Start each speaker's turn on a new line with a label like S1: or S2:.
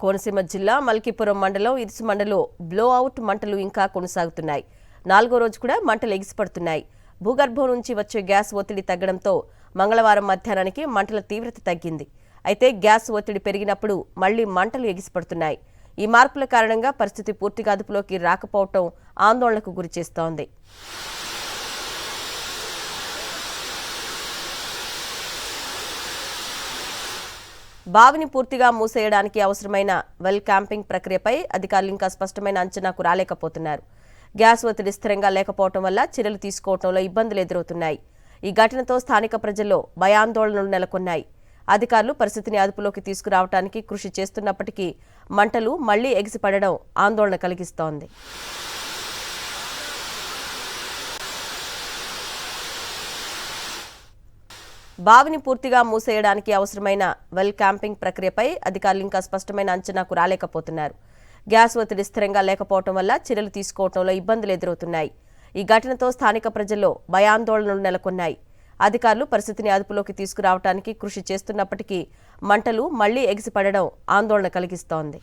S1: కోనసీమ జిల్లా మల్కీపురం మండలం ఇరుసుమండలో బ్లోఅవుట్ మంటలు ఇంకా కొనసాగుతున్నాయి. 4వ రోజు కూడా మంటలు ఎగిసిపడుతున్నాయి. భూగర్భం నుంచి వచ్చే గ్యాస్ ఒత్తిడి తగ్గడంతో మంగళవారం మధ్యాహ్నానికి మంటల తీవ్రత తగ్గింది. అయితే గ్యాస్ ఒత్తిడి పెరిగినప్పుడు మళ్లీ మంటలు ఎగిసిపడుతున్నాయి. ఈ మార్పుల కారణంగా పరిస్థితి పూర్తిగా అదుపులోకి రాకపోవడం ఆందోళనకు గురిచేస్తోంది. బావిని పూర్తిగా మూసేయడానికి అవసరమైన వెల్ క్యాంపింగ్ ప్రక్రియపై అధికారులు ఇంకా స్పష్టమైన అంచనాకు రాలేకపోతున్నారు. గ్యాస్ ఒత్తిడి స్థిరంగా లేకపోవడం వల్ల చర్యలు తీసుకోవడంలో ఇబ్బందులు ఎదురవుతున్నాయి. ఈ ఘటనతో స్థానిక ప్రజల్లో భయాందోళనలు నెలకొన్నాయి. అధికారులు పరిస్థితిని అదుపులోకి తీసుకురావడానికి కృషి చేస్తున్నప్పటికీ మంటలు మళ్లీ ఎగిసిపడడం ఆందోళన కలిగిస్తోంది. బావిని పూర్తిగా మూసేయడానికి అవసరమైన వెల్ క్యాంపింగ్ ప్రక్రియపై అధికారులు ఇంకా స్పష్టమైన అంచనాకు రాలేకపోతున్నారు. గ్యాస్ ఒత్తిడి స్థిరంగా లేకపోవడం వల్ల చర్యలు తీసుకోవడంలో ఇబ్బందులు ఎదురవుతున్నాయి. ఈ ఘటనతో స్థానిక ప్రజల్లో భయాందోళనలు నెలకొన్నాయి. అధికారులు పరిస్థితిని అదుపులోకి తీసుకురావడానికి కృషి చేస్తున్నప్పటికీ మంటలు మళ్లీ ఎగిసిపడడం ఆందోళన కలిగిస్తోంది.